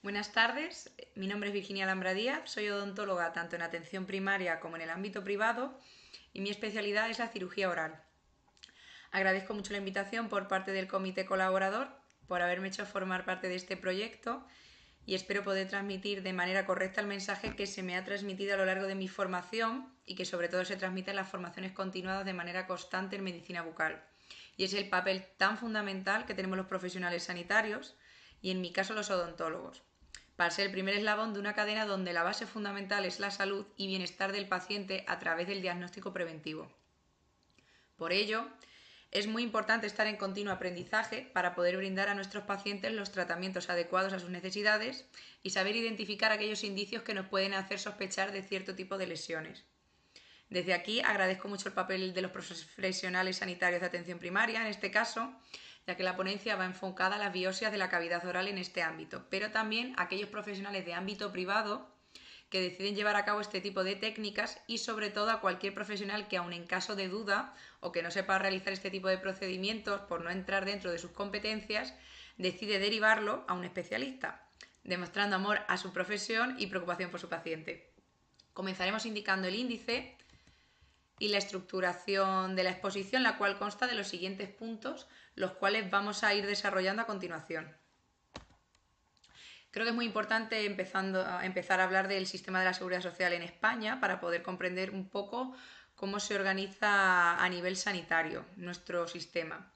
Buenas tardes, mi nombre es Virginia Alhambra Díaz, soy odontóloga tanto en atención primaria como en el ámbito privado y mi especialidad es la cirugía oral. Agradezco mucho la invitación por parte del comité colaborador por haberme hecho formar parte de este proyecto y espero poder transmitir de manera correcta el mensaje que se me ha transmitido a lo largo de mi formación y que sobre todo se transmite en las formaciones continuadas de manera constante en medicina bucal. Y es el papel tan fundamental que tenemos los profesionales sanitarios y en mi caso los odontólogos, para ser el primer eslabón de una cadena donde la base fundamental es la salud y bienestar del paciente a través del diagnóstico preventivo. Por ello, es muy importante estar en continuo aprendizaje para poder brindar a nuestros pacientes los tratamientos adecuados a sus necesidades y saber identificar aquellos indicios que nos pueden hacer sospechar de cierto tipo de lesiones. Desde aquí agradezco mucho el papel de los profesionales sanitarios de atención primaria, en este caso, ya que la ponencia va enfocada a las biopsias de la cavidad oral en este ámbito, pero también a aquellos profesionales de ámbito privado que deciden llevar a cabo este tipo de técnicas y sobre todo a cualquier profesional que aun en caso de duda o que no sepa realizar este tipo de procedimientos por no entrar dentro de sus competencias, decide derivarlo a un especialista, demostrando amor a su profesión y preocupación por su paciente. Comenzaremos indicando el índice y la estructuración de la exposición, la cual consta de los siguientes puntos, los cuales vamos a ir desarrollando a continuación. Creo que es muy importante empezar a hablar del sistema de la seguridad social en España para poder comprender un poco cómo se organiza a nivel sanitario nuestro sistema.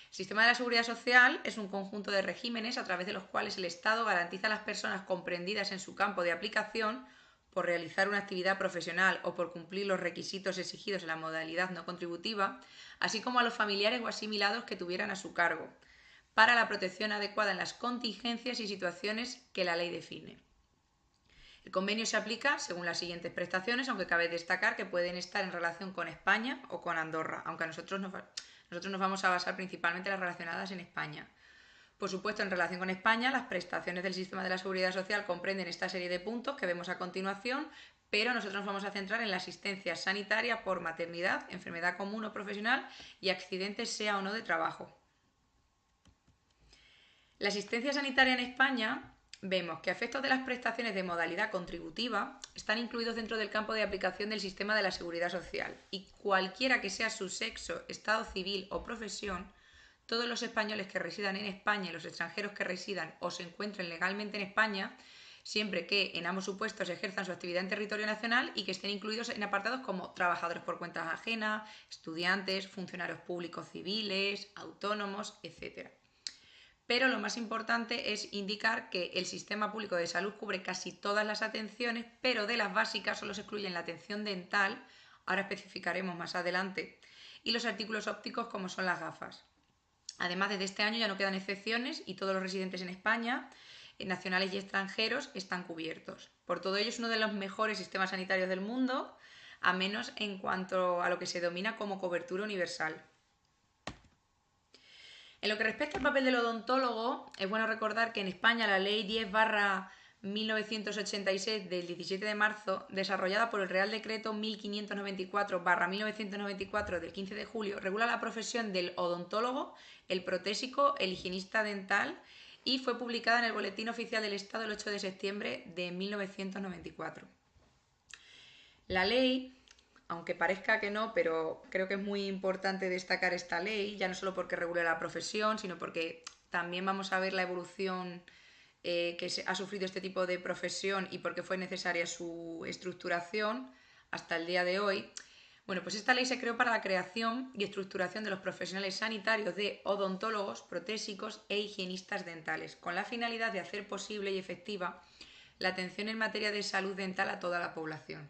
El sistema de la seguridad social es un conjunto de regímenes a través de los cuales el Estado garantiza a las personas comprendidas en su campo de aplicación por realizar una actividad profesional o por cumplir los requisitos exigidos en la modalidad no contributiva, así como a los familiares o asimilados que tuvieran a su cargo, para la protección adecuada en las contingencias y situaciones que la ley define. El convenio se aplica según las siguientes prestaciones, aunque cabe destacar que pueden estar en relación con España o con Andorra, aunque nosotros nos vamos a basar principalmente en las relacionadas en España. Por supuesto, en relación con España, las prestaciones del sistema de la seguridad social comprenden esta serie de puntos que vemos a continuación, pero nosotros nos vamos a centrar en la asistencia sanitaria por maternidad, enfermedad común o profesional y accidentes sea o no de trabajo. La asistencia sanitaria en España vemos que a efectos de las prestaciones de modalidad contributiva están incluidos dentro del campo de aplicación del sistema de la seguridad social y cualquiera que sea su sexo, estado civil o profesión, todos los españoles que residan en España y los extranjeros que residan o se encuentren legalmente en España, siempre que en ambos supuestos ejerzan su actividad en territorio nacional y que estén incluidos en apartados como trabajadores por cuenta ajena, estudiantes, funcionarios públicos civiles, autónomos, etc. Pero lo más importante es indicar que el sistema público de salud cubre casi todas las atenciones, pero de las básicas solo se excluyen la atención dental, ahora especificaremos más adelante, y los artículos ópticos como son las gafas. Además, desde este año ya no quedan excepciones y todos los residentes en España, nacionales y extranjeros, están cubiertos. Por todo ello es uno de los mejores sistemas sanitarios del mundo, a menos en cuanto a lo que se denomina como cobertura universal. En lo que respecta al papel del odontólogo, es bueno recordar que en España la Ley 10/1986 del 17 de marzo, desarrollada por el Real Decreto 1594/1994 del 15 de julio, regula la profesión del odontólogo, el protésico, el higienista dental y fue publicada en el Boletín Oficial del Estado el 8 de septiembre de 1994. La ley, aunque parezca que no, pero creo que es muy importante destacar esta ley, ya no solo porque regula la profesión, sino porque también vamos a ver la evolución que ha sufrido este tipo de profesión y por qué fue necesaria su estructuración hasta el día de hoy. Bueno, pues esta ley se creó para la creación y estructuración de los profesionales sanitarios de odontólogos, protésicos e higienistas dentales, con la finalidad de hacer posible y efectiva la atención en materia de salud dental a toda la población.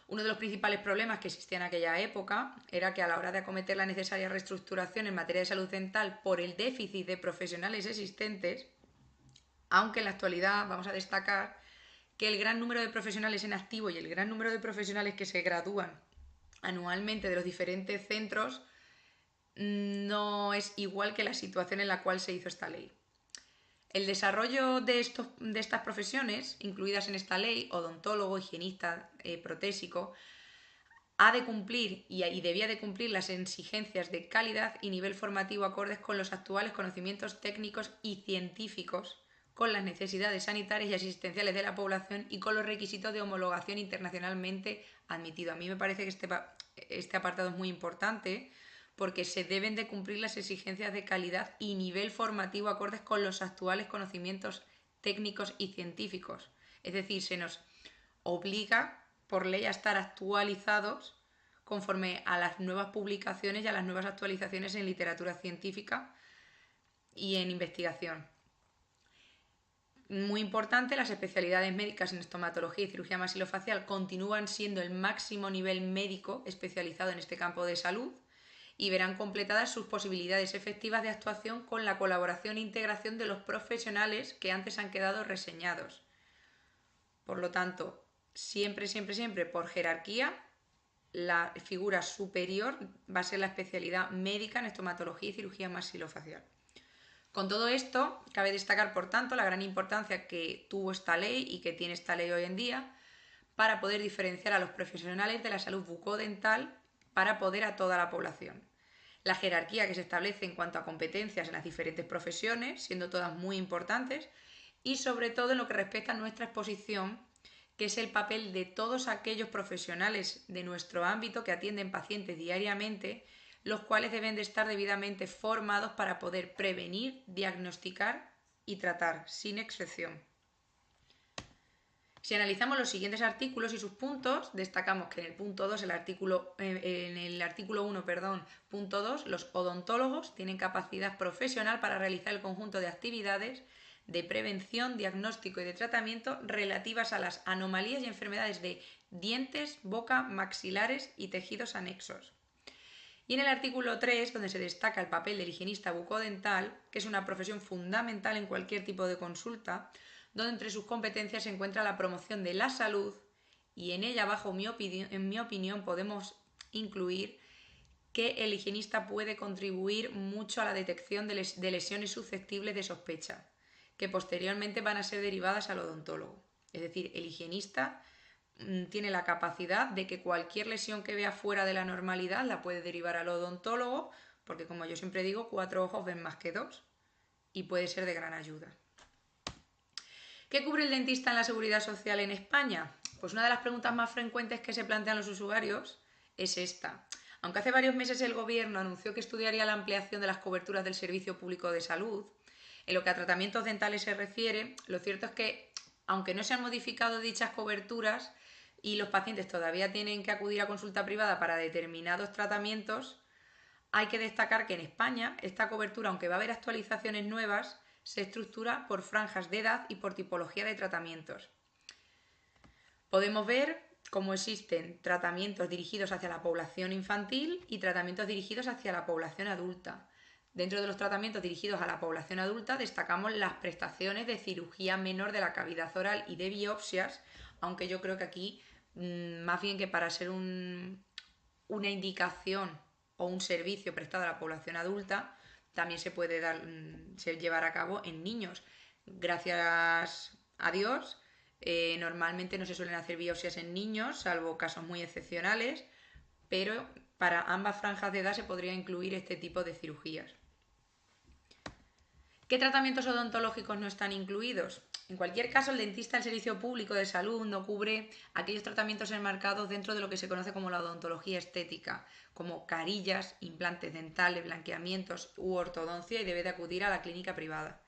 Uno de los principales problemas que existía en aquella época era que a la hora de acometer la necesaria reestructuración en materia de salud dental por el déficit de profesionales existentes, aunque en la actualidad vamos a destacar que el gran número de profesionales en activo y el gran número de profesionales que se gradúan anualmente de los diferentes centros no es igual que la situación en la cual se hizo esta ley. El desarrollo de estas profesiones, incluidas en esta ley, odontólogo, higienista, protésico, ha de cumplir y debía de cumplir las exigencias de calidad y nivel formativo acordes con los actuales conocimientos técnicos y científicos con las necesidades sanitarias y asistenciales de la población y con los requisitos de homologación internacionalmente admitido. A mí me parece que este apartado es muy importante porque se deben de cumplir las exigencias de calidad y nivel formativo acordes con los actuales conocimientos técnicos y científicos. Es decir, se nos obliga por ley a estar actualizados conforme a las nuevas publicaciones y a las nuevas actualizaciones en literatura científica y en investigación. Muy importante, las especialidades médicas en estomatología y cirugía maxilofacial continúan siendo el máximo nivel médico especializado en este campo de salud y verán completadas sus posibilidades efectivas de actuación con la colaboración e integración de los profesionales que antes han quedado reseñados. Por lo tanto, siempre por jerarquía, la figura superior va a ser la especialidad médica en estomatología y cirugía maxilofacial. Con todo esto, cabe destacar, por tanto, la gran importancia que tuvo esta ley y que tiene esta ley hoy en día para poder diferenciar a los profesionales de la salud bucodental para poder a toda la población. La jerarquía que se establece en cuanto a competencias en las diferentes profesiones, siendo todas muy importantes, y sobre todo en lo que respecta a nuestra exposición, que es el papel de todos aquellos profesionales de nuestro ámbito que atienden pacientes diariamente, los cuales deben de estar debidamente formados para poder prevenir, diagnosticar y tratar, sin excepción. Si analizamos los siguientes artículos y sus puntos, destacamos que en el punto 2, en el artículo 1, punto 2, los odontólogos tienen capacidad profesional para realizar el conjunto de actividades de prevención, diagnóstico y de tratamiento relativas a las anomalías y enfermedades de dientes, boca, maxilares y tejidos anexos. Y en el artículo 3, donde se destaca el papel del higienista bucodental, que es una profesión fundamental en cualquier tipo de consulta, donde entre sus competencias se encuentra la promoción de la salud y en ella, en mi opinión, podemos incluir que el higienista puede contribuir mucho a la detección de lesiones susceptibles de sospecha, que posteriormente van a ser derivadas al odontólogo. Es decir, el higienista tiene la capacidad de que cualquier lesión que vea fuera de la normalidad la puede derivar al odontólogo, porque como yo siempre digo, 4 ojos ven más que 2 y puede ser de gran ayuda. ¿Qué cubre el dentista en la seguridad social en España? Pues una de las preguntas más frecuentes que se plantean los usuarios es esta. Aunque hace varios meses el Gobierno anunció que estudiaría la ampliación de las coberturas del Servicio Público de Salud, en lo que a tratamientos dentales se refiere, lo cierto es que, aunque no se han modificado dichas coberturas y los pacientes todavía tienen que acudir a consulta privada para determinados tratamientos, hay que destacar que en España esta cobertura, aunque va a haber actualizaciones nuevas, se estructura por franjas de edad y por tipología de tratamientos. Podemos ver cómo existen tratamientos dirigidos hacia la población infantil y tratamientos dirigidos hacia la población adulta. Dentro de los tratamientos dirigidos a la población adulta destacamos las prestaciones de cirugía menor de la cavidad oral y de biopsias, aunque yo creo que aquí, más bien que para ser una indicación o un servicio prestado a la población adulta, también se puede llevar a cabo en niños. Gracias a Dios, normalmente no se suelen hacer biopsias en niños, salvo casos muy excepcionales, pero para ambas franjas de edad se podría incluir este tipo de cirugías. ¿Qué tratamientos odontológicos no están incluidos? En cualquier caso, el dentista del Servicio Público de Salud no cubre aquellos tratamientos enmarcados dentro de lo que se conoce como la odontología estética, como carillas, implantes dentales, blanqueamientos u ortodoncia, y debe de acudir a la clínica privada.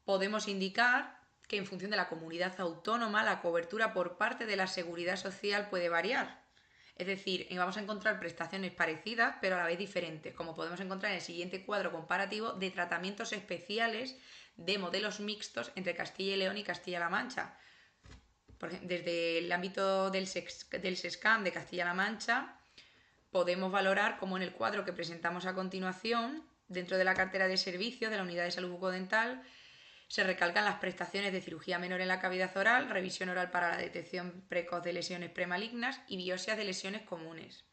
Podemos indicar que en función de la comunidad autónoma la cobertura por parte de la Seguridad Social puede variar. Es decir, vamos a encontrar prestaciones parecidas pero a la vez diferentes, como podemos encontrar en el siguiente cuadro comparativo de tratamientos especiales de modelos mixtos entre Castilla y León y Castilla-La Mancha. Desde el ámbito del SESCAM de Castilla-La Mancha podemos valorar cómo en el cuadro que presentamos a continuación, dentro de la cartera de servicios de la Unidad de Salud Bucodental, se recalcan las prestaciones de cirugía menor en la cavidad oral, revisión oral para la detección precoz de lesiones premalignas y biopsias de lesiones comunes.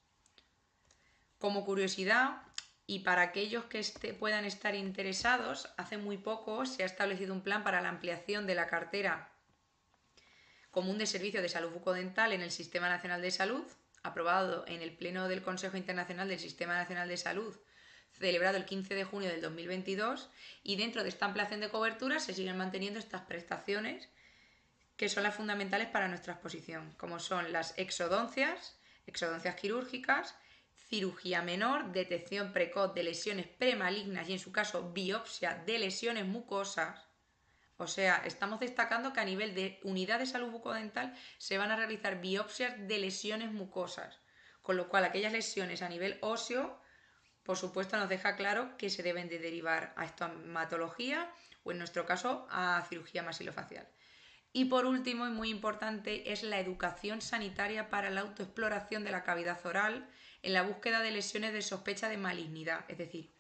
Como curiosidad, y para aquellos que puedan estar interesados, hace muy poco se ha establecido un plan para la ampliación de la cartera común de servicios de salud bucodental en el Sistema Nacional de Salud, aprobado en el Pleno del Consejo Internacional del Sistema Nacional de Salud celebrado el 15 de junio del 2022, y dentro de esta ampliación de cobertura se siguen manteniendo estas prestaciones que son las fundamentales para nuestra exposición, como son las exodoncias quirúrgicas, cirugía menor, detección precoz de lesiones premalignas y en su caso biopsia de lesiones mucosas. O sea, estamos destacando que a nivel de unidad de salud bucodental se van a realizar biopsias de lesiones mucosas, con lo cual aquellas lesiones a nivel óseo, por supuesto, nos deja claro que se deben de derivar a estomatología o en nuestro caso a cirugía maxilofacial. Y por último, y muy importante, es la educación sanitaria para la autoexploración de la cavidad oral en la búsqueda de lesiones de sospecha de malignidad. Es decir,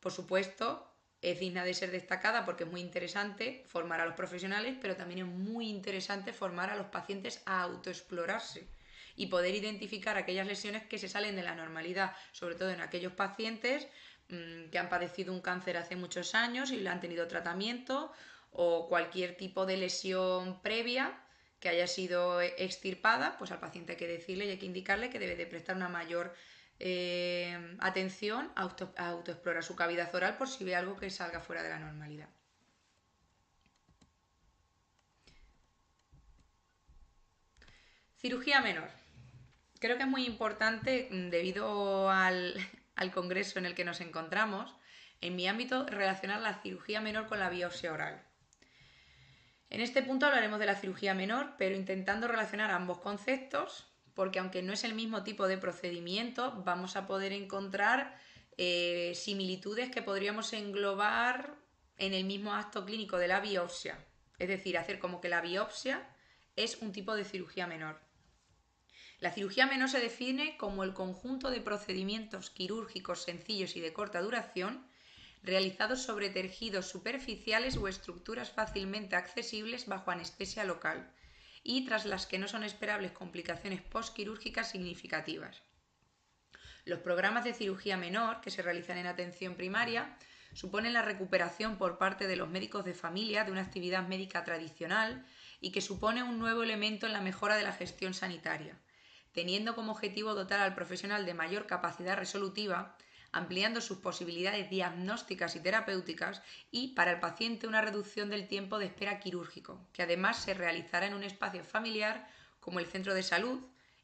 por supuesto, es digna de ser destacada porque es muy interesante formar a los profesionales, pero también es muy interesante formar a los pacientes a autoexplorarse y poder identificar aquellas lesiones que se salen de la normalidad, sobre todo en aquellos pacientes que han padecido un cáncer hace muchos años y le han tenido tratamiento, o cualquier tipo de lesión previa que haya sido extirpada, pues al paciente hay que decirle y hay que indicarle que debe de prestar una mayor atención a autoexplorar su cavidad oral por si ve algo que salga fuera de la normalidad. Cirugía menor. Creo que es muy importante debido al congreso en el que nos encontramos, en mi ámbito, relacionar la cirugía menor con la biopsia oral. En este punto hablaremos de la cirugía menor, pero intentando relacionar ambos conceptos, porque aunque no es el mismo tipo de procedimiento, vamos a poder encontrar similitudes que podríamos englobar en el mismo acto clínico de la biopsia. Es decir, hacer como que la biopsia es un tipo de cirugía menor. La cirugía menor se define como el conjunto de procedimientos quirúrgicos sencillos y de corta duración realizados sobre tejidos superficiales o estructuras fácilmente accesibles bajo anestesia local y tras las que no son esperables complicaciones postquirúrgicas significativas. Los programas de cirugía menor que se realizan en atención primaria suponen la recuperación por parte de los médicos de familia de una actividad médica tradicional y que supone un nuevo elemento en la mejora de la gestión sanitaria, teniendo como objetivo dotar al profesional de mayor capacidad resolutiva, ampliando sus posibilidades diagnósticas y terapéuticas, y para el paciente una reducción del tiempo de espera quirúrgico, que además se realizará en un espacio familiar como el centro de salud,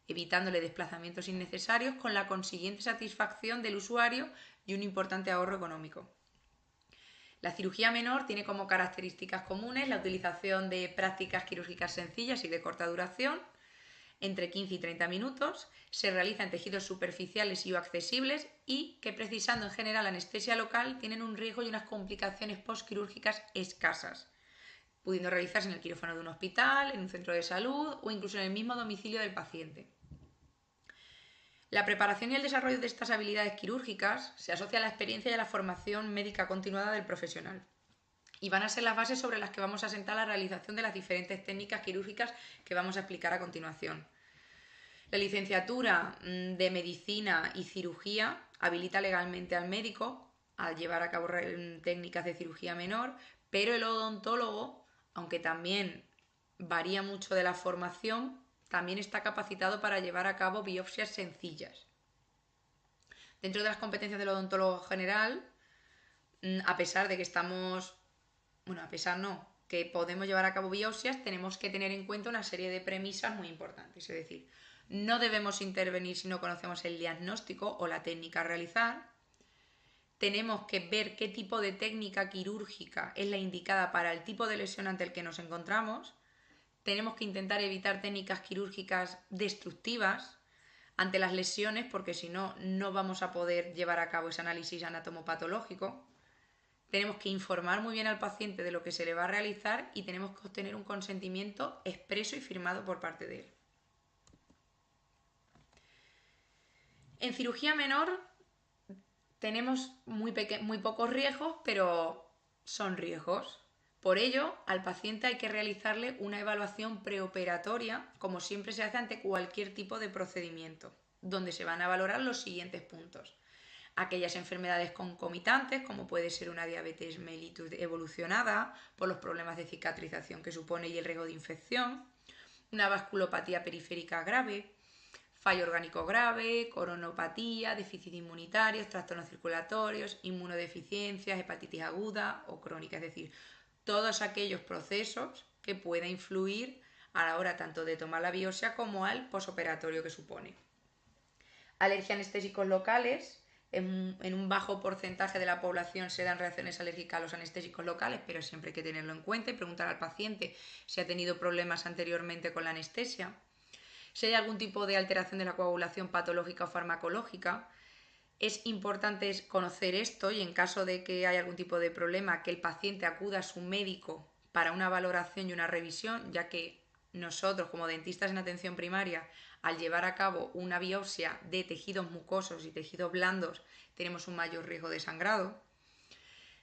evitándole desplazamientos innecesarios con la consiguiente satisfacción del usuario y un importante ahorro económico. La cirugía menor tiene como características comunes la utilización de prácticas quirúrgicas sencillas y de corta duración, entre 15 y 30 minutos, se realiza en tejidos superficiales y o accesibles y que, precisando en general anestesia local, tienen un riesgo y unas complicaciones postquirúrgicas escasas, pudiendo realizarse en el quirófano de un hospital, en un centro de salud o incluso en el mismo domicilio del paciente. La preparación y el desarrollo de estas habilidades quirúrgicas se asocia a la experiencia y a la formación médica continuada del profesional, y van a ser las bases sobre las que vamos a sentar la realización de las diferentes técnicas quirúrgicas que vamos a explicar a continuación. La licenciatura de Medicina y Cirugía habilita legalmente al médico a llevar a cabo técnicas de cirugía menor, pero el odontólogo, aunque también varía mucho de la formación, también está capacitado para llevar a cabo biopsias sencillas. Dentro de las competencias del odontólogo general, a pesar de que que podemos llevar a cabo biopsias, tenemos que tener en cuenta una serie de premisas muy importantes. Es decir, no debemos intervenir si no conocemos el diagnóstico o la técnica a realizar. Tenemos que ver qué tipo de técnica quirúrgica es la indicada para el tipo de lesión ante el que nos encontramos. Tenemos que intentar evitar técnicas quirúrgicas destructivas ante las lesiones, porque si no, no vamos a poder llevar a cabo ese análisis anatomopatológico. Tenemos que informar muy bien al paciente de lo que se le va a realizar y tenemos que obtener un consentimiento expreso y firmado por parte de él. En cirugía menor tenemos muy pocos riesgos, pero son riesgos. Por ello, al paciente hay que realizarle una evaluación preoperatoria, como siempre se hace ante cualquier tipo de procedimiento, donde se van a valorar los siguientes puntos. Aquellas enfermedades concomitantes, como puede ser una diabetes mellitus evolucionada, por los problemas de cicatrización que supone y el riesgo de infección, una vasculopatía periférica grave, fallo orgánico grave, coronopatía, déficit inmunitario, trastornos circulatorios, inmunodeficiencias, hepatitis aguda o crónica, es decir, todos aquellos procesos que pueda influir a la hora tanto de tomar la biopsia como al posoperatorio que supone. Alergia a anestésicos locales. En un bajo porcentaje de la población se dan reacciones alérgicas a los anestésicos locales, pero siempre hay que tenerlo en cuenta y preguntar al paciente si ha tenido problemas anteriormente con la anestesia. Si hay algún tipo de alteración de la coagulación patológica o farmacológica, es importante conocer esto y en caso de que haya algún tipo de problema, que el paciente acuda a su médico para una valoración y una revisión, ya que nosotros como dentistas en atención primaria, al llevar a cabo una biopsia de tejidos mucosos y tejidos blandos, tenemos un mayor riesgo de sangrado.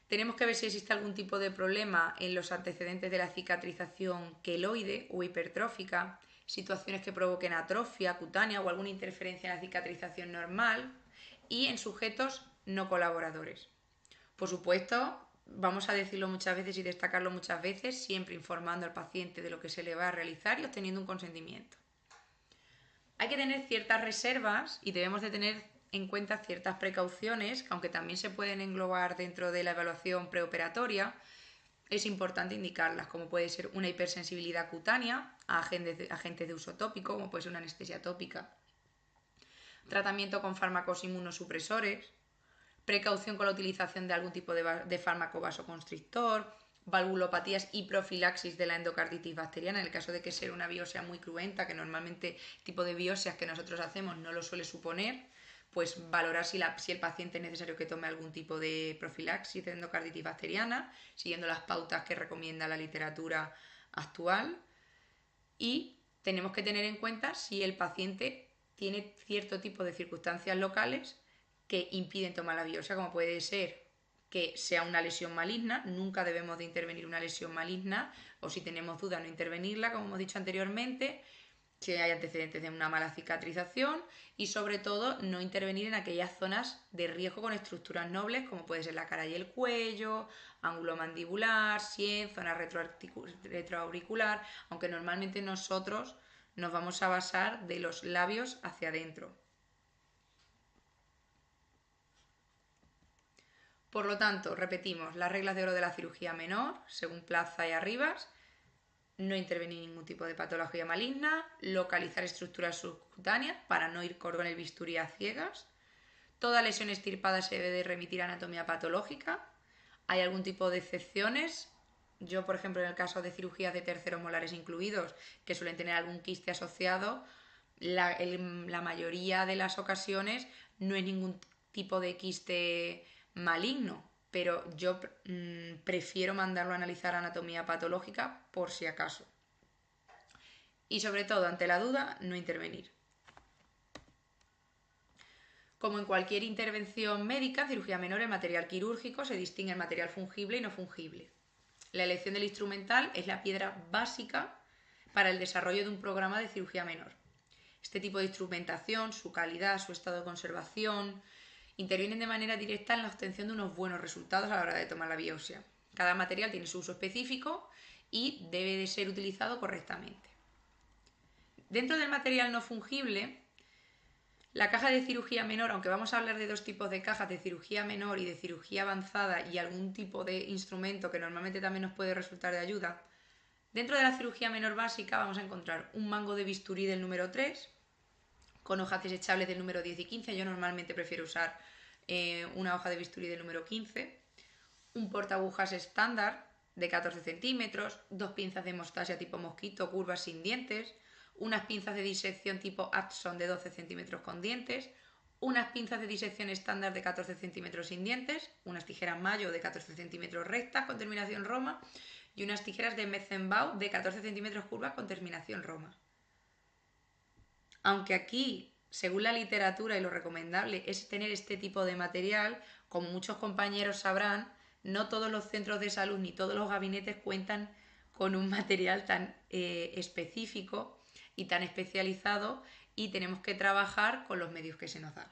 Tenemos que ver si existe algún tipo de problema en los antecedentes de la cicatrización queloide o hipertrófica, situaciones que provoquen atrofia cutánea o alguna interferencia en la cicatrización normal y en sujetos no colaboradores. Por supuesto, vamos a decirlo muchas veces y destacarlo muchas veces, siempre informando al paciente de lo que se le va a realizar y obteniendo un consentimiento. Hay que tener ciertas reservas y debemos de tener en cuenta ciertas precauciones, que aunque también se pueden englobar dentro de la evaluación preoperatoria, es importante indicarlas, como puede ser una hipersensibilidad cutánea a agentes de uso tópico, como puede ser una anestesia tópica, tratamiento con fármacos inmunosupresores, precaución con la utilización de algún tipo de fármaco vasoconstrictor, valvulopatías y profilaxis de la endocarditis bacteriana, en el caso de que sea una biopsia muy cruenta, que normalmente el tipo de biopsias que nosotros hacemos no lo suele suponer, pues valorar si el paciente es necesario que tome algún tipo de profilaxis de endocarditis bacteriana, siguiendo las pautas que recomienda la literatura actual. Y tenemos que tener en cuenta si el paciente tiene cierto tipo de circunstancias locales que impiden tomar la biopsia, como puede ser que sea una lesión maligna, nunca debemos de intervenir una lesión maligna, o si tenemos duda no intervenirla, como hemos dicho anteriormente, si hay antecedentes de una mala cicatrización y sobre todo no intervenir en aquellas zonas de riesgo con estructuras nobles como puede ser la cara y el cuello, ángulo mandibular, sien, zona retroauricular, aunque normalmente nosotros nos vamos a basar de los labios hacia adentro. Por lo tanto, repetimos, las reglas de oro de la cirugía menor, según Plaza y Arribas: no intervenir ningún tipo de patología maligna, localizar estructuras subcutáneas para no ir con el bisturí a ciegas, toda lesión extirpada se debe de remitir a anatomía patológica, hay algún tipo de excepciones. Yo, por ejemplo, en el caso de cirugías de terceros molares incluidos, que suelen tener algún quiste asociado, la mayoría de las ocasiones no es ningún tipo de quiste maligno, pero yo prefiero mandarlo a analizar anatomía patológica por si acaso. Y sobre todo, ante la duda, no intervenir. Como en cualquier intervención médica, cirugía menor, el material quirúrgico se distingue en material fungible y no fungible. La elección del instrumental es la piedra básica para el desarrollo de un programa de cirugía menor. Este tipo de instrumentación, su calidad, su estado de conservación, intervienen de manera directa en la obtención de unos buenos resultados a la hora de tomar la biopsia. Cada material tiene su uso específico y debe de ser utilizado correctamente. Dentro del material no fungible, la caja de cirugía menor, aunque vamos a hablar de dos tipos de cajas, de cirugía menor y de cirugía avanzada, y algún tipo de instrumento que normalmente también nos puede resultar de ayuda, dentro de la cirugía menor básica vamos a encontrar un mango de bisturí del número 3, con hojas desechables del número 10 y 15, yo normalmente prefiero usar una hoja de bisturí del número 15, un portaagujas estándar de 14 centímetros, dos pinzas de hemostasia tipo mosquito curvas sin dientes, unas pinzas de disección tipo Adson de 12 centímetros con dientes, unas pinzas de disección estándar de 14 centímetros sin dientes, unas tijeras Mayo de 14 centímetros rectas con terminación roma y unas tijeras de Metzenbau de 14 centímetros curvas con terminación roma. Aunque aquí, según la literatura y lo recomendable es tener este tipo de material, como muchos compañeros sabrán, no todos los centros de salud ni todos los gabinetes cuentan con un material tan específico y tan especializado, y tenemos que trabajar con los medios que se nos dan.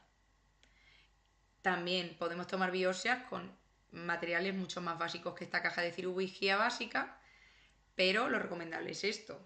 También podemos tomar biopsias con materiales mucho más básicos que esta caja de cirugía básica, pero lo recomendable es esto.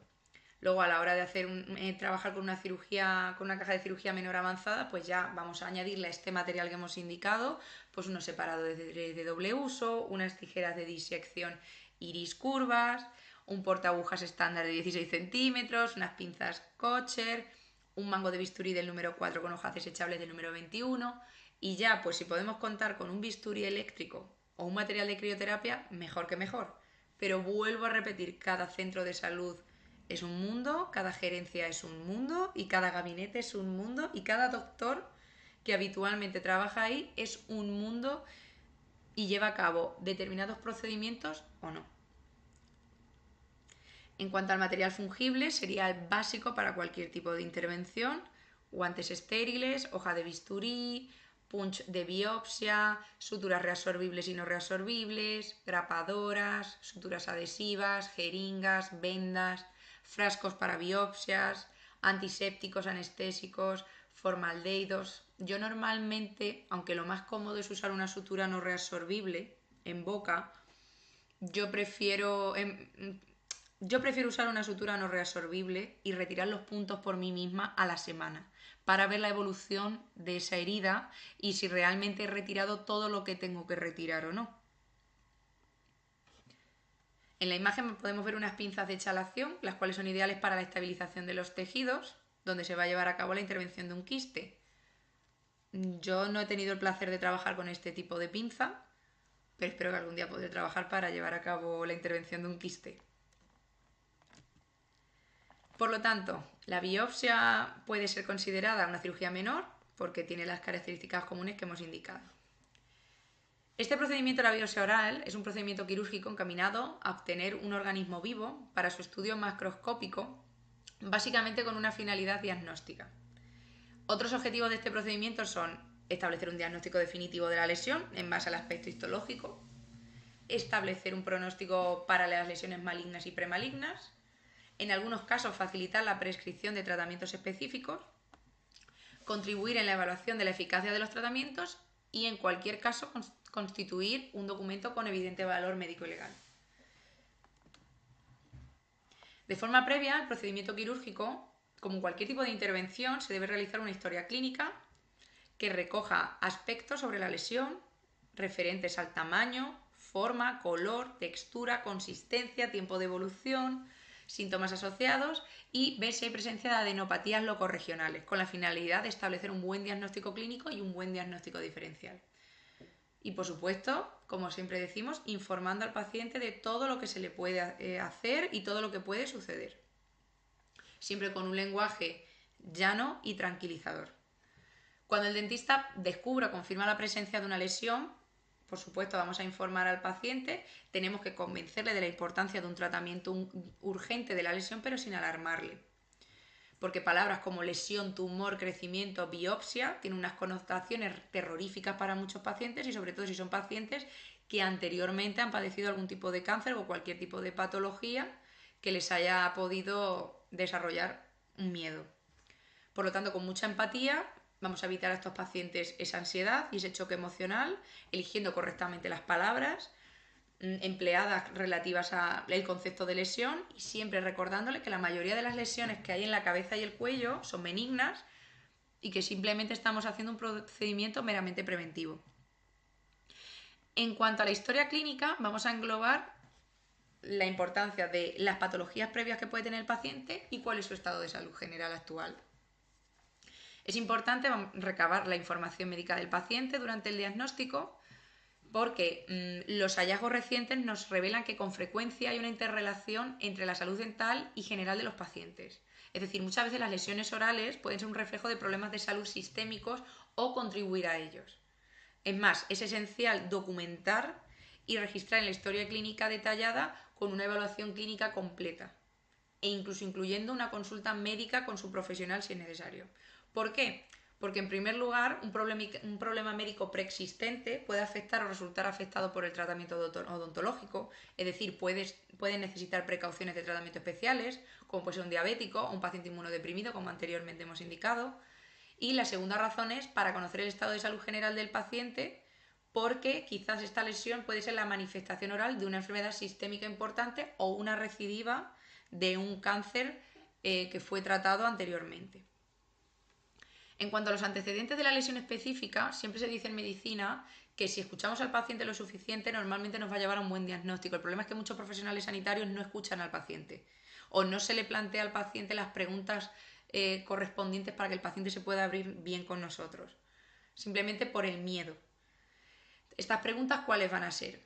Luego, a la hora de trabajar con una cirugía, con una caja de cirugía menor avanzada, pues ya vamos a añadirle a este material que hemos indicado, pues unos separadores de doble uso, unas tijeras de disección iris curvas, un portaagujas estándar de 16 centímetros, unas pinzas Kosher, un mango de bisturí del número 4 con hojas desechables del número 21, y ya, pues si podemos contar con un bisturí eléctrico o un material de crioterapia, mejor que mejor. Pero vuelvo a repetir, cada centro de salud es un mundo, cada gerencia es un mundo y cada gabinete es un mundo y cada doctor que habitualmente trabaja ahí es un mundo y lleva a cabo determinados procedimientos o no. En cuanto al material fungible, sería el básico para cualquier tipo de intervención: guantes estériles, hoja de bisturí, punch de biopsia, suturas reabsorbibles y no reabsorbibles, grapadoras, suturas adhesivas, jeringas, vendas, frascos para biopsias, antisépticos, anestésicos, formaldehídos. Yo normalmente, aunque lo más cómodo es usar una sutura no reabsorbible en boca, yo prefiero usar una sutura no reabsorbible y retirar los puntos por mí misma a la semana para ver la evolución de esa herida y si realmente he retirado todo lo que tengo que retirar o no. En la imagen podemos ver unas pinzas de chalación, las cuales son ideales para la estabilización de los tejidos, donde se va a llevar a cabo la intervención de un quiste. Yo no he tenido el placer de trabajar con este tipo de pinza, pero espero que algún día podré trabajar para llevar a cabo la intervención de un quiste. Por lo tanto, la biopsia puede ser considerada una cirugía menor porque tiene las características comunes que hemos indicado. Este procedimiento de la biopsia oral es un procedimiento quirúrgico encaminado a obtener un organismo vivo para su estudio macroscópico, básicamente con una finalidad diagnóstica. Otros objetivos de este procedimiento son establecer un diagnóstico definitivo de la lesión en base al aspecto histológico, establecer un pronóstico para las lesiones malignas y premalignas, en algunos casos facilitar la prescripción de tratamientos específicos, contribuir en la evaluación de la eficacia de los tratamientos y en cualquier caso constituir un documento con evidente valor médico y legal. De forma previa, el procedimiento quirúrgico, como cualquier tipo de intervención, se debe realizar una historia clínica que recoja aspectos sobre la lesión referentes al tamaño, forma, color, textura, consistencia, tiempo de evolución, síntomas asociados y ver si hay presencia de adenopatías locorregionales, con la finalidad de establecer un buen diagnóstico clínico y un buen diagnóstico diferencial. Y por supuesto, como siempre decimos, informando al paciente de todo lo que se le puede hacer y todo lo que puede suceder. Siempre con un lenguaje llano y tranquilizador. Cuando el dentista descubra o confirma la presencia de una lesión, por supuesto vamos a informar al paciente, tenemos que convencerle de la importancia de un tratamiento urgente de la lesión, pero sin alarmarle. Porque palabras como lesión, tumor, crecimiento, biopsia tienen unas connotaciones terroríficas para muchos pacientes y sobre todo si son pacientes que anteriormente han padecido algún tipo de cáncer o cualquier tipo de patología que les haya podido desarrollar un miedo. Por lo tanto, con mucha empatía vamos a evitar a estos pacientes esa ansiedad y ese choque emocional, eligiendo correctamente las palabras empleadas relativas al concepto de lesión y siempre recordándole que la mayoría de las lesiones que hay en la cabeza y el cuello son benignas y que simplemente estamos haciendo un procedimiento meramente preventivo. En cuanto a la historia clínica, vamos a englobar la importancia de las patologías previas que puede tener el paciente y cuál es su estado de salud general actual. Es importante recabar la información médica del paciente durante el diagnóstico porque los hallazgos recientes nos revelan que con frecuencia hay una interrelación entre la salud dental y general de los pacientes. Es decir, muchas veces las lesiones orales pueden ser un reflejo de problemas de salud sistémicos o contribuir a ellos. Es más, es esencial documentar y registrar en la historia clínica detallada con una evaluación clínica completa e incluso incluyendo una consulta médica con su profesional si es necesario. ¿Por qué? Porque en primer lugar un problema médico preexistente puede afectar o resultar afectado por el tratamiento odontológico, es decir, pueden necesitar precauciones de tratamiento especiales, como puede ser un diabético o un paciente inmunodeprimido, como anteriormente hemos indicado. Y la segunda razón es para conocer el estado de salud general del paciente, porque quizás esta lesión puede ser la manifestación oral de una enfermedad sistémica importante o una recidiva de un cáncer que fue tratado anteriormente. En cuanto a los antecedentes de la lesión específica, siempre se dice en medicina que si escuchamos al paciente lo suficiente, normalmente nos va a llevar a un buen diagnóstico. El problema es que muchos profesionales sanitarios no escuchan al paciente o no se le plantea al paciente las preguntas correspondientes para que el paciente se pueda abrir bien con nosotros, simplemente por el miedo. Estas preguntas, ¿cuáles van a ser?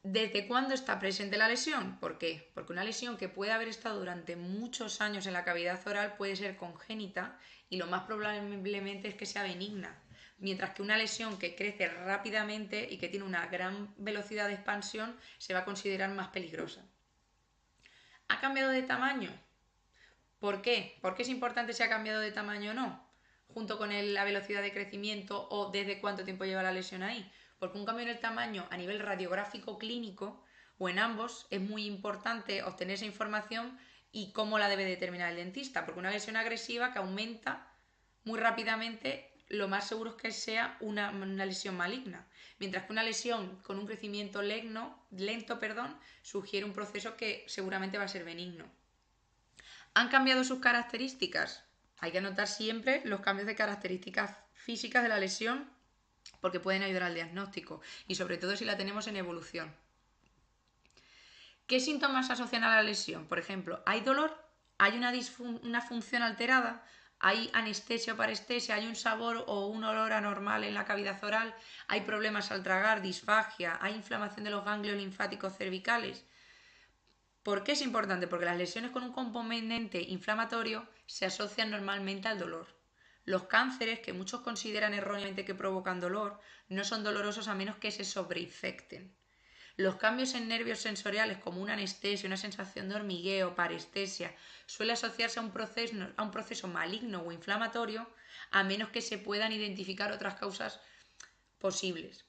¿Desde cuándo está presente la lesión? ¿Por qué? Porque una lesión que puede haber estado durante muchos años en la cavidad oral puede ser congénita y lo más probablemente es que sea benigna, mientras que una lesión que crece rápidamente y que tiene una gran velocidad de expansión se va a considerar más peligrosa. ¿Ha cambiado de tamaño? ¿Por qué? ¿Por qué es importante si ha cambiado de tamaño o no? Junto con la velocidad de crecimiento o desde cuánto tiempo lleva la lesión ahí. Porque un cambio en el tamaño a nivel radiográfico clínico o en ambos es muy importante obtener esa información y cómo la debe determinar el dentista. Porque una lesión agresiva que aumenta muy rápidamente, lo más seguro es que sea una lesión maligna. Mientras que una lesión con un crecimiento lento, sugiere un proceso que seguramente va a ser benigno. ¿Han cambiado sus características? Hay que anotar siempre los cambios de características físicas de la lesión porque pueden ayudar al diagnóstico y sobre todo si la tenemos en evolución. ¿Qué síntomas se asocian a la lesión? Por ejemplo, ¿hay dolor? ¿Hay una función alterada? ¿Hay anestesia o parestesia? ¿Hay un sabor o un olor anormal en la cavidad oral? ¿Hay problemas al tragar? ¿Disfagia? ¿Hay inflamación de los ganglios linfáticos cervicales? ¿Por qué es importante? Porque las lesiones con un componente inflamatorio se asocian normalmente al dolor. Los cánceres, que muchos consideran erróneamente que provocan dolor, no son dolorosos a menos que se sobreinfecten. Los cambios en nervios sensoriales como una anestesia, una sensación de hormigueo, parestesia, suele asociarse a un proceso maligno o inflamatorio a menos que se puedan identificar otras causas posibles.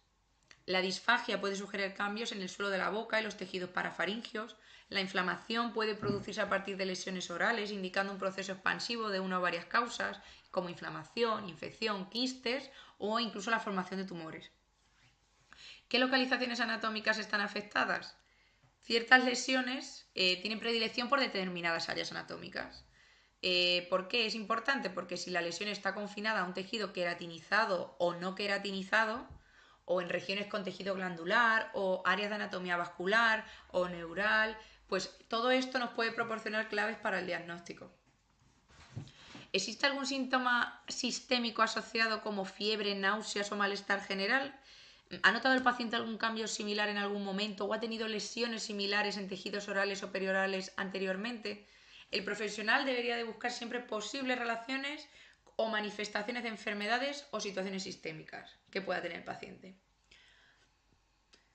La disfagia puede sugerir cambios en el suelo de la boca y los tejidos parafaringios. La inflamación puede producirse a partir de lesiones orales, indicando un proceso expansivo de una o varias causas, como inflamación, infección, quistes o incluso la formación de tumores. ¿Qué localizaciones anatómicas están afectadas? Ciertas lesiones tienen predilección por determinadas áreas anatómicas. ¿Por qué es importante? Porque si la lesión está confinada a un tejido queratinizado o no queratinizado, o en regiones con tejido glandular, o áreas de anatomía vascular o neural, pues todo esto nos puede proporcionar claves para el diagnóstico. ¿Existe algún síntoma sistémico asociado como fiebre, náuseas o malestar general? ¿Ha notado el paciente algún cambio similar en algún momento o ha tenido lesiones similares en tejidos orales o periorales anteriormente? El profesional debería de buscar siempre posibles relaciones o manifestaciones de enfermedades o situaciones sistémicas que pueda tener el paciente.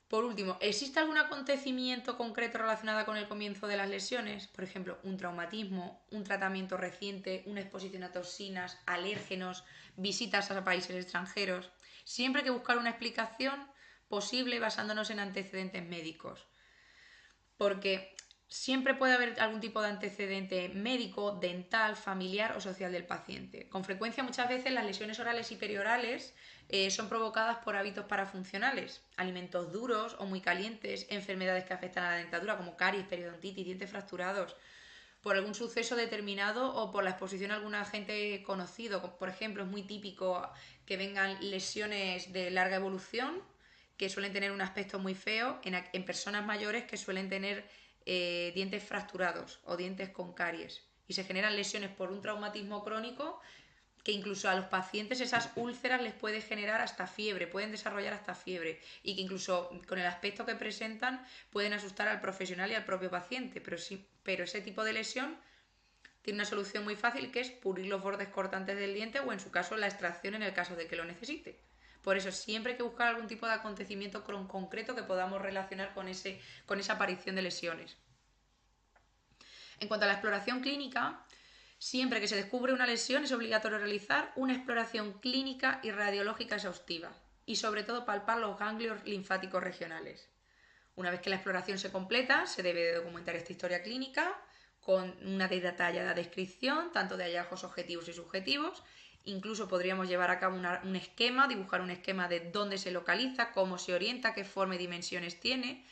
Por último, ¿existe algún acontecimiento concreto relacionado con el comienzo de las lesiones? Por ejemplo, un traumatismo, un tratamiento reciente, una exposición a toxinas, alérgenos, visitas a países extranjeros. Siempre hay que buscar una explicación posible basándonos en antecedentes médicos. Porque siempre puede haber algún tipo de antecedente médico, dental, familiar o social del paciente. Con frecuencia, muchas veces las lesiones orales y periorales son provocadas por hábitos parafuncionales, alimentos duros o muy calientes, enfermedades que afectan a la dentadura como caries, periodontitis, dientes fracturados, por algún suceso determinado o por la exposición a algún agente conocido. Por ejemplo, es muy típico que vengan lesiones de larga evolución que suelen tener un aspecto muy feo en personas mayores que suelen tener dientes fracturados o dientes con caries y se generan lesiones por un traumatismo crónico que incluso a los pacientes esas úlceras les puede generar hasta fiebre, pueden desarrollar hasta fiebre y que incluso con el aspecto que presentan pueden asustar al profesional y al propio paciente, pero ese tipo de lesión tiene una solución muy fácil que es pulir los bordes cortantes del diente o en su caso la extracción en el caso de que lo necesite. Por eso siempre hay que buscar algún tipo de acontecimiento concreto que podamos relacionar con esa aparición de lesiones. En cuanto a la exploración clínica, siempre que se descubre una lesión es obligatorio realizar una exploración clínica y radiológica exhaustiva y sobre todo palpar los ganglios linfáticos regionales. Una vez que la exploración se completa, se debe de documentar esta historia clínica con una detallada descripción tanto de hallazgos objetivos y subjetivos. Incluso podríamos llevar a cabo un esquema, dibujar un esquema de dónde se localiza, cómo se orienta, qué forma y dimensiones tiene.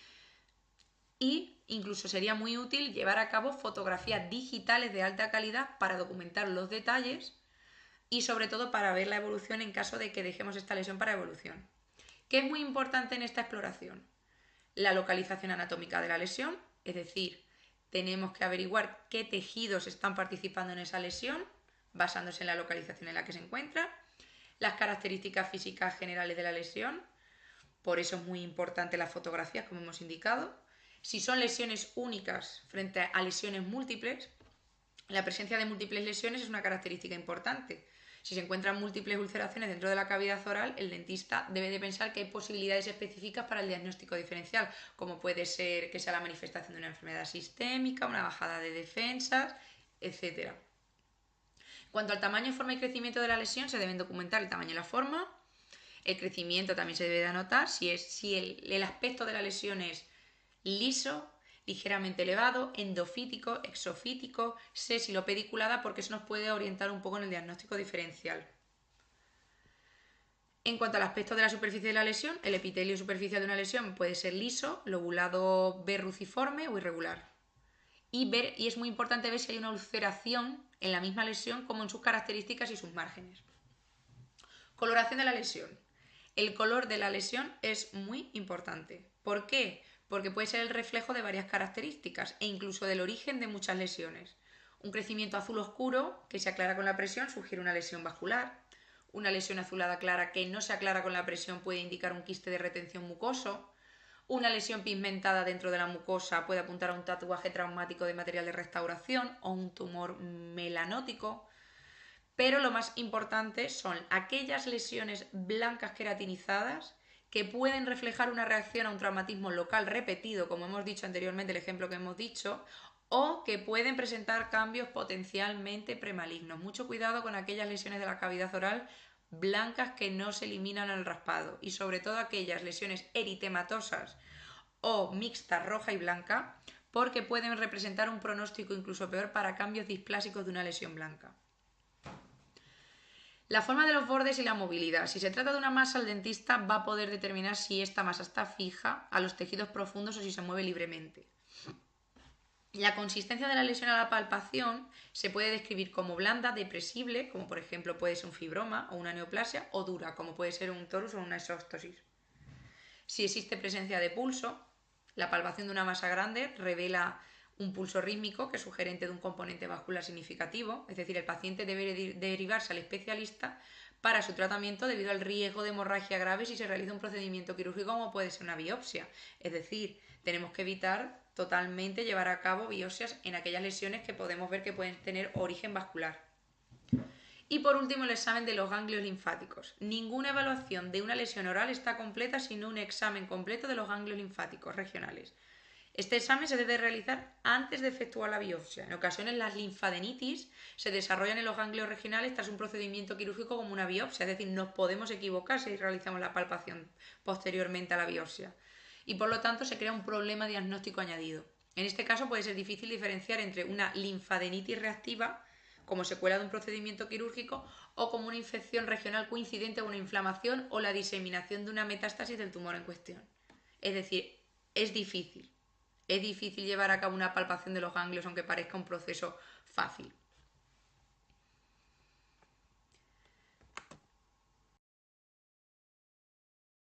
y incluso sería muy útil llevar a cabo fotografías digitales de alta calidad para documentar los detalles y sobre todo para ver la evolución en caso de que dejemos esta lesión para evolución. ¿Qué es muy importante en esta exploración? La localización anatómica de la lesión, es decir, tenemos que averiguar qué tejidos están participando en esa lesión, basándose en la localización en la que se encuentra, las características físicas generales de la lesión, por eso es muy importante las fotografías, como hemos indicado. Si son lesiones únicas frente a lesiones múltiples, la presencia de múltiples lesiones es una característica importante. Si se encuentran múltiples ulceraciones dentro de la cavidad oral, el dentista debe de pensar que hay posibilidades específicas para el diagnóstico diferencial, como puede ser que sea la manifestación de una enfermedad sistémica, una bajada de defensas, etc. En cuanto al tamaño, forma y crecimiento de la lesión, se deben documentar el tamaño y la forma. El crecimiento también se debe de anotar. Si el aspecto de la lesión es liso, ligeramente elevado, endofítico, exofítico, sesilo-pediculada, porque eso nos puede orientar un poco en el diagnóstico diferencial. En cuanto al aspecto de la superficie de la lesión, el epitelio superficial de una lesión puede ser liso, lobulado verruciforme o irregular. Y es muy importante ver si hay una ulceración en la misma lesión como en sus características y sus márgenes. Coloración de la lesión. El color de la lesión es muy importante. ¿Por qué? Porque puede ser el reflejo de varias características e incluso del origen de muchas lesiones. Un crecimiento azul oscuro que se aclara con la presión sugiere una lesión vascular. Una lesión azulada clara que no se aclara con la presión puede indicar un quiste de retención mucoso. Una lesión pigmentada dentro de la mucosa puede apuntar a un tatuaje traumático de material de restauración o un tumor melanótico. Pero lo más importante son aquellas lesiones blancas queratinizadas que pueden reflejar una reacción a un traumatismo local repetido, como hemos dicho anteriormente, el ejemplo que hemos dicho, o que pueden presentar cambios potencialmente premalignos. Mucho cuidado con aquellas lesiones de la cavidad oral blancas que no se eliminan al raspado y sobre todo aquellas lesiones eritematosas o mixtas roja y blanca, porque pueden representar un pronóstico incluso peor para cambios displásicos de una lesión blanca. La forma de los bordes y la movilidad. Si se trata de una masa, el dentista va a poder determinar si esta masa está fija a los tejidos profundos o si se mueve libremente. La consistencia de la lesión a la palpación se puede describir como blanda, depresible, como por ejemplo puede ser un fibroma o una neoplasia, o dura, como puede ser un torus o una exóstosis. Si existe presencia de pulso, la palpación de una masa grande revela un pulso rítmico que es sugerente de un componente vascular significativo, es decir, el paciente debe derivarse al especialista para su tratamiento debido al riesgo de hemorragia grave si se realiza un procedimiento quirúrgico como puede ser una biopsia. Es decir, tenemos que evitar totalmente llevar a cabo biopsias en aquellas lesiones que podemos ver que pueden tener origen vascular. Y por último, el examen de los ganglios linfáticos. Ninguna evaluación de una lesión oral está completa sin un examen completo de los ganglios linfáticos regionales. Este examen se debe realizar antes de efectuar la biopsia. En ocasiones las linfadenitis se desarrollan en los ganglios regionales tras un procedimiento quirúrgico como una biopsia, es decir, nos podemos equivocar si realizamos la palpación posteriormente a la biopsia. Y por lo tanto se crea un problema diagnóstico añadido. En este caso puede ser difícil diferenciar entre una linfadenitis reactiva como secuela de un procedimiento quirúrgico o como una infección regional coincidente con una inflamación o la diseminación de una metástasis del tumor en cuestión. Es decir, es difícil llevar a cabo una palpación de los ganglios aunque parezca un proceso fácil.